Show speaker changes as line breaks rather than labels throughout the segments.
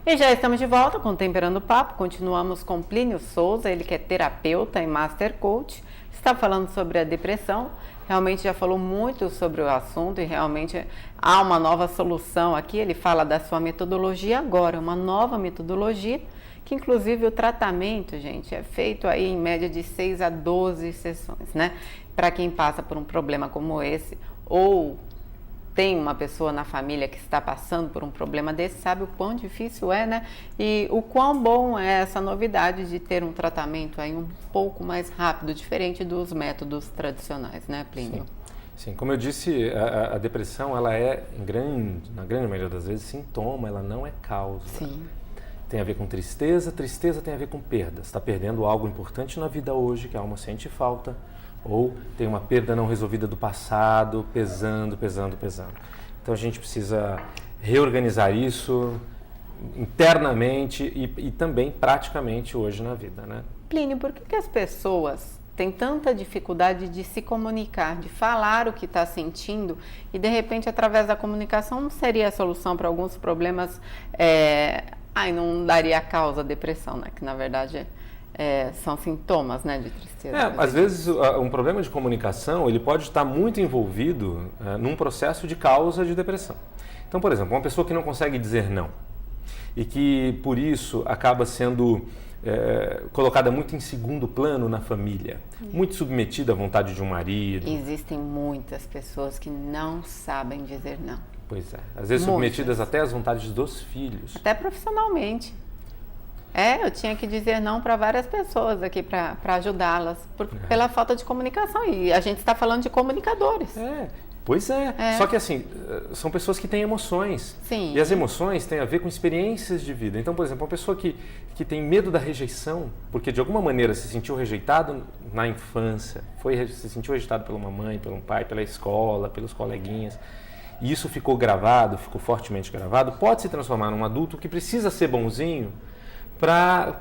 E já estamos de volta com o Temperando o Papo. Continuamos com Plínio Souza, ele que é terapeuta e Master Coach. Está falando sobre a depressão. Realmente já falou muito sobre o assunto e realmente há uma nova solução aqui. Ele fala da sua metodologia agora, uma nova metodologia, que inclusive o tratamento, gente, é feito aí em média de 6 a 12 sessões, né? Para quem passa por um problema como esse ou tem uma pessoa na família que está passando por um problema desse, sabe o quão difícil é, né? E o quão bom é essa novidade de ter um tratamento aí um pouco mais rápido, diferente dos métodos tradicionais, né, Plínio?
Sim, como eu disse, a depressão, ela é, na grande maioria das vezes, sintoma, ela não é causa.
Sim.
Tem a ver com tristeza, tristeza tem a ver com perda. Você está perdendo algo importante na vida hoje, que a alma sente falta, ou tem uma perda não resolvida do passado, pesando. Então a gente precisa reorganizar isso internamente e também praticamente hoje na vida, né?
Plínio, por que as pessoas têm tanta dificuldade de se comunicar, de falar o que está sentindo e de repente através da comunicação não seria a solução para alguns problemas, não daria a causa à depressão, né? Que na verdade são sintomas, né, de tristeza.
Às vezes um problema de comunicação ele pode estar muito envolvido num processo de causa de depressão. Então, por exemplo, uma pessoa que não consegue dizer não e que por isso acaba sendo colocada muito em segundo plano na família, muito submetida à vontade de um marido.
Existem muitas pessoas que não sabem dizer não.
Pois é, às vezes submetidas até às vontades dos filhos.
Até profissionalmente. Eu tinha que dizer não para várias pessoas aqui para ajudá-las, pela falta de comunicação. E a gente está falando de comunicadores.
Pois é. Só que assim, são pessoas que têm emoções.
Sim.
E as emoções têm a ver com experiências de vida. Então, por exemplo, uma pessoa que tem medo da rejeição, porque de alguma maneira se sentiu rejeitado na infância, se sentiu rejeitado pela mamãe, pelo pai, pela escola, pelos coleguinhas, e isso ficou gravado, ficou fortemente gravado, pode se transformar num adulto que precisa ser bonzinho,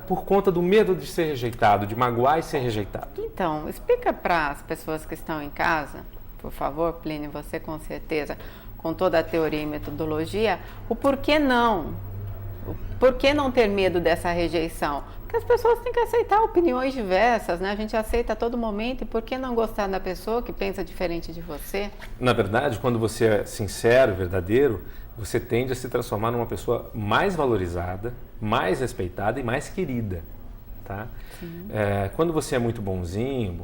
por conta do medo de ser rejeitado, de magoar e ser rejeitado.
Então, explica para as pessoas que estão em casa, por favor, Plínio, você com certeza, com toda a teoria e metodologia, o porquê não. Por que não ter medo dessa rejeição? Porque as pessoas têm que aceitar opiniões diversas, né? A gente aceita a todo momento, e por que não gostar da pessoa que pensa diferente de você?
Na verdade, quando você é sincero, verdadeiro, você tende a se transformar numa pessoa mais valorizada, mais respeitada e mais querida, tá? Quando você é muito bonzinho,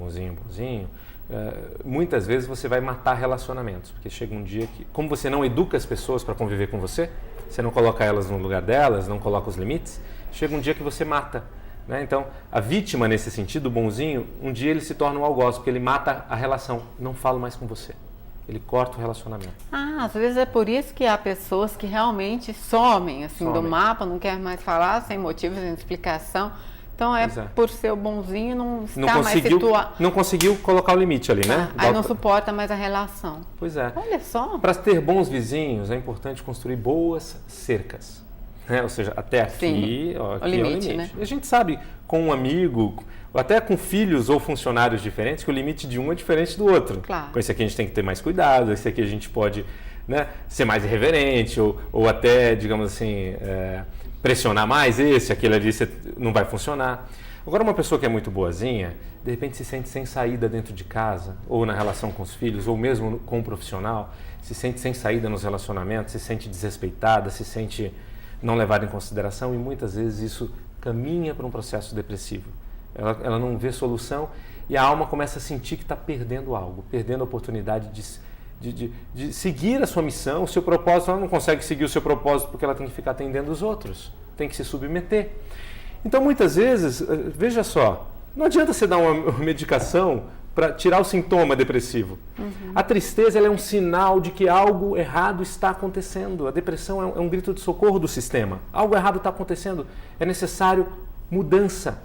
muitas vezes você vai matar relacionamentos, porque chega um dia que, como você não educa as pessoas para conviver com você não coloca elas no lugar delas, não coloca os limites, chega um dia que você mata, né? Então, a vítima nesse sentido, o bonzinho, um dia ele se torna um algoz, porque ele mata a relação, não falo mais com você. Ele corta o relacionamento.
Às vezes é por isso que há pessoas que realmente somem, do mapa, não quer mais falar, sem motivo, sem explicação. Então por ser o bonzinho, não está mais situado.
Não conseguiu colocar o limite ali, né?
Aí não suporta mais a relação.
Pois é.
Olha só.
Para ter bons vizinhos, é importante construir boas cercas. Ou seja, até aqui, aqui
limite,
é o limite.
Né?
A gente sabe, com um amigo, ou até com filhos ou funcionários diferentes, que o limite de um é diferente do outro.
Claro.
Com esse aqui a gente tem que ter mais cuidado, esse aqui a gente pode, né, ser mais irreverente, ou até, digamos assim, pressionar mais aquele ali não vai funcionar. Agora, uma pessoa que é muito boazinha, de repente se sente sem saída dentro de casa, ou na relação com os filhos, ou mesmo com o profissional, se sente sem saída nos relacionamentos, se sente desrespeitada, se sente não levada em consideração, e muitas vezes isso caminha para um processo depressivo. Ela não vê solução e a alma começa a sentir que está perdendo algo, perdendo a oportunidade de seguir a sua missão, o seu propósito. Ela não consegue seguir o seu propósito porque ela tem que ficar atendendo os outros, tem que se submeter. Então, muitas vezes, veja só, não adianta você dar uma medicação para tirar o sintoma depressivo. A tristeza ela é um sinal de que algo errado está acontecendo. A depressão é um grito de socorro do sistema. Algo errado está acontecendo, é necessário mudança.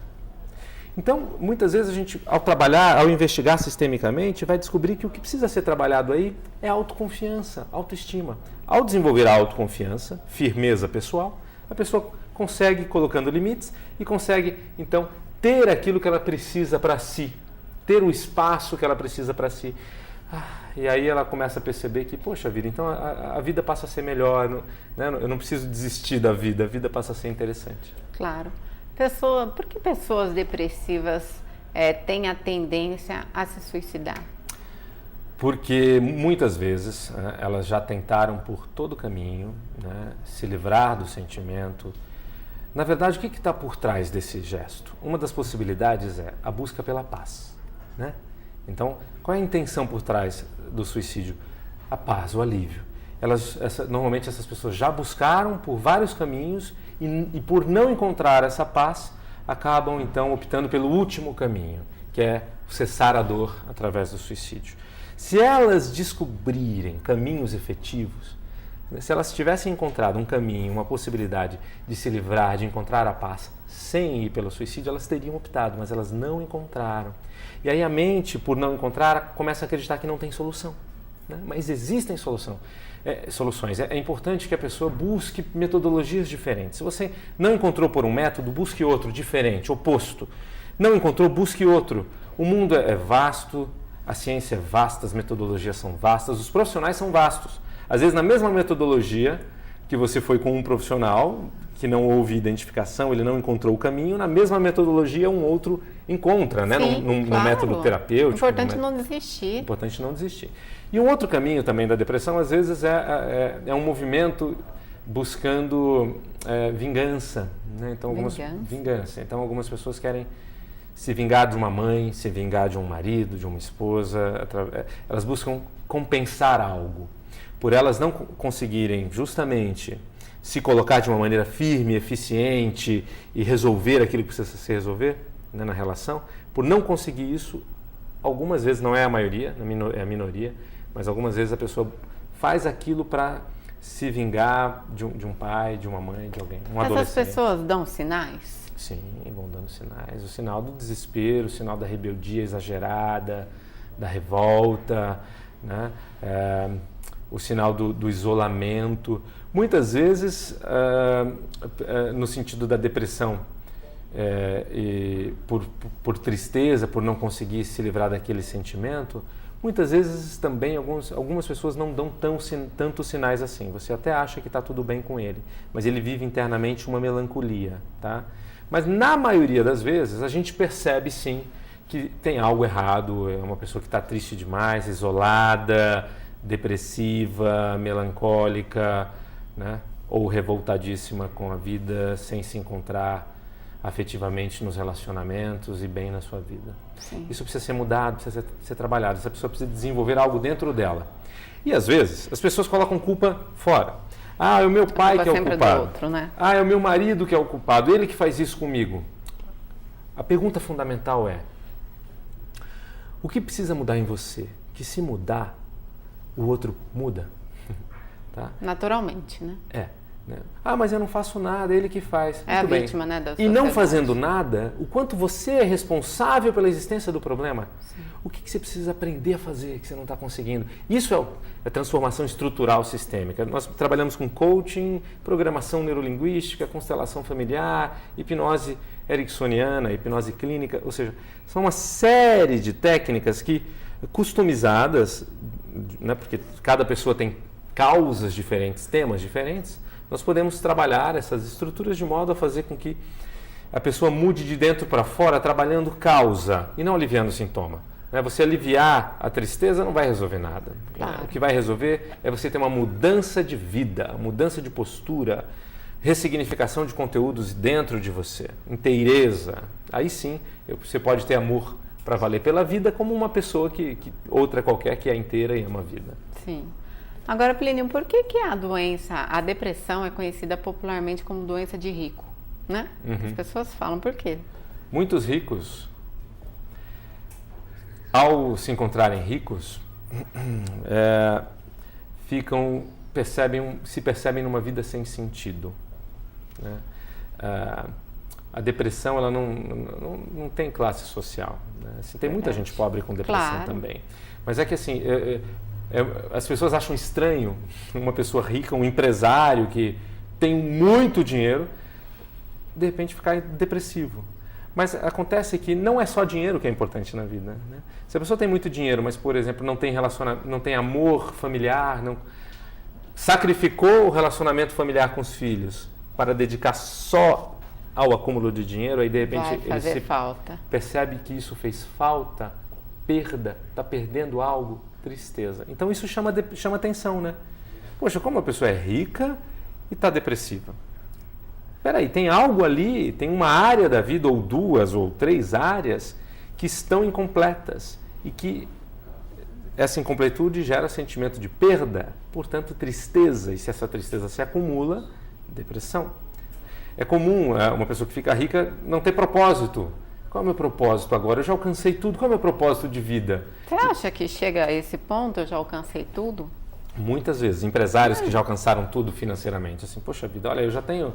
Então, muitas vezes a gente, ao trabalhar, ao investigar sistemicamente, vai descobrir que o que precisa ser trabalhado aí é autoconfiança, autoestima. Ao desenvolver a autoconfiança, firmeza pessoal, a pessoa consegue, colocando limites, e consegue, então, ter aquilo que ela precisa para si, ter o espaço que ela precisa para si. E aí ela começa a perceber que, poxa vida, então a vida passa a ser melhor, né? Eu não preciso desistir da vida, a vida passa a ser interessante.
Claro. Por que pessoas depressivas têm a tendência a se suicidar?
Porque muitas vezes, né, elas já tentaram por todo o caminho, né, se livrar do sentimento. Na verdade, o que está por trás desse gesto? Uma das possibilidades é a busca pela paz, né? Então, qual é a intenção por trás do suicídio? A paz, o alívio. Normalmente essas pessoas já buscaram por vários caminhos e por não encontrar essa paz, acabam então optando pelo último caminho, que é cessar a dor através do suicídio. Se elas descobrirem caminhos efetivos, se elas tivessem encontrado um caminho, uma possibilidade de se livrar, de encontrar a paz sem ir pelo suicídio, elas teriam optado, mas elas não encontraram. E aí a mente, por não encontrar, começa a acreditar que não tem solução, né? Mas existem soluções. É importante que a pessoa busque metodologias diferentes. Se você não encontrou por um método, busque outro diferente, oposto. Não encontrou, busque outro. O mundo é vasto, a ciência é vasta, as metodologias são vastas, os profissionais são vastos. Às vezes, na mesma metodologia que você foi com um profissional, que não houve identificação, ele não encontrou o caminho, na mesma metodologia um outro encontra, né?
Sim,
num método terapêutico.
Importante não desistir.
Importante não desistir. E um outro caminho também da depressão, às vezes, é um movimento buscando vingança, né? Então, vingança. Então, algumas pessoas querem se vingar de uma mãe, se vingar de um marido, de uma esposa. Elas buscam compensar algo. Por elas não conseguirem justamente se colocar de uma maneira firme, eficiente e resolver aquilo que precisa se resolver, né, na relação, por não conseguir isso, algumas vezes, não é a maioria, é a minoria, mas algumas vezes a pessoa faz aquilo para se vingar de um pai, de uma mãe, de alguém, um adolescente.
Essas pessoas dão sinais?
Sim, vão dando sinais. O sinal do desespero, o sinal da rebeldia exagerada, da revolta, né? O sinal do isolamento. Muitas vezes, no sentido da depressão, e por tristeza, por não conseguir se livrar daquele sentimento, muitas vezes também algumas pessoas não dão tantos sinais assim. Você até acha que está tudo bem com ele, mas ele vive internamente uma melancolia, tá? Mas na maioria das vezes a gente percebe sim que tem algo errado, é uma pessoa que está triste demais, isolada, depressiva, melancólica, né? Ou revoltadíssima com a vida, sem se encontrar afetivamente nos relacionamentos e bem na sua vida.
Sim.
Isso precisa ser mudado, precisa ser trabalhado, essa pessoa precisa desenvolver algo dentro dela. E às vezes as pessoas colocam culpa fora. Ah, é o meu pai que é o culpado.
Do outro, né?
Ah, é o meu marido que é o culpado, ele que faz isso comigo. A pergunta fundamental é: o que precisa mudar em você? Que se mudar, o outro muda. Tá?
Naturalmente, né?
Né? Ah, mas eu não faço nada, ele que faz.
É
muito
a
bem.
vítima, né? Da
E
sociedade.
não fazendo nada, o quanto você é responsável pela existência do problema. Sim. O que você precisa aprender a fazer que você não está conseguindo? Isso é transformação estrutural sistêmica. Nós trabalhamos com coaching, programação neurolinguística, constelação familiar, hipnose ericksoniana, hipnose clínica, ou seja, são uma série de técnicas que customizadas, né, porque cada pessoa tem causas diferentes, temas diferentes. Nós podemos trabalhar essas estruturas de modo a fazer com que a pessoa mude de dentro para fora, trabalhando causa e não aliviando o sintoma. Você aliviar a tristeza não vai resolver nada.
Claro.
O que vai resolver é você ter uma mudança de vida, mudança de postura, ressignificação de conteúdos dentro de você, inteireza. Aí sim, você pode ter amor para valer pela vida como uma pessoa que outra qualquer que é inteira e ama a vida.
Sim. Agora, Plínio, por que a depressão é conhecida popularmente como doença de rico, né?
Uhum.
As pessoas falam por quê?
Muitos ricos, ao se encontrarem ricos, se percebem numa vida sem sentido, né? A depressão, ela não tem classe social, né? Assim, tem muita gente pobre com depressão, claro, também. Mas é que assim, as pessoas acham estranho uma pessoa rica, um empresário que tem muito dinheiro, de repente ficar depressivo. Mas acontece que não é só dinheiro que é importante na vida, né? Se a pessoa tem muito dinheiro, mas, por exemplo, não tem não tem amor familiar, não sacrificou o relacionamento familiar com os filhos para dedicar só ao acúmulo de dinheiro, aí de repente ele percebe que isso fez falta, perda, está perdendo algo, tristeza. Então isso chama atenção, né? Poxa, como a pessoa é rica e está depressiva? Peraí, tem algo ali, tem uma área da vida, ou 2 ou 3 áreas, que estão incompletas e que essa incompletude gera sentimento de perda, portanto tristeza, e se essa tristeza se acumula, depressão. É comum uma pessoa que fica rica não ter propósito. Qual é o meu propósito agora? Eu já alcancei tudo, qual é o meu propósito de vida?
Você acha que chega a esse ponto, eu já alcancei tudo?
Muitas vezes, empresários que já alcançaram tudo financeiramente, assim, poxa vida, olha, eu já tenho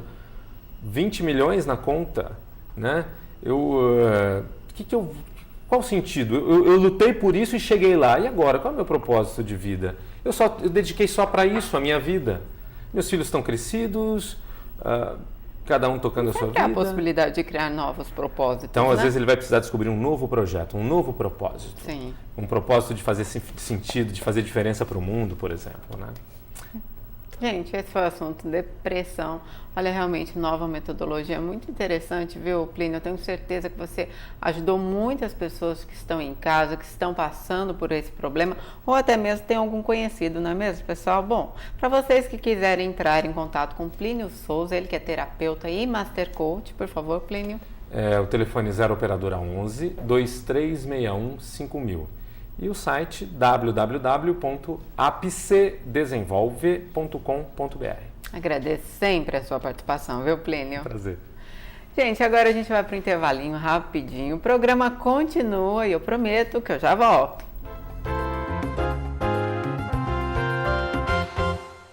20 milhões na conta, né? Qual o sentido? Eu lutei por isso e cheguei lá. E agora? Qual é o meu propósito de vida? Eu dediquei só para isso a minha vida. Meus filhos estão crescidos, cada um tocando a sua vida.
Há a possibilidade de criar novos propósitos.
Então, às vezes, ele vai precisar descobrir um novo projeto, um novo propósito.
Sim.
Um propósito de fazer sentido, de fazer diferença para o mundo, por exemplo, né?
Gente, esse foi o assunto, depressão. Olha, realmente, nova metodologia, muito interessante, viu, Plínio? Eu tenho certeza que você ajudou muitas pessoas que estão em casa, que estão passando por esse problema, ou até mesmo tem algum conhecido, não é mesmo, pessoal? Bom, para vocês que quiserem entrar em contato com Plínio Souza, ele que é terapeuta e Master Coach, por favor, Plínio.
O telefone 0 operadora 11 2361 5000. E o site www.apcedesenvolve.com.br.
Agradeço sempre a sua participação, viu, Plínio?
Prazer.
Gente, agora a gente vai para o intervalinho rapidinho. O programa continua e eu prometo que eu já volto.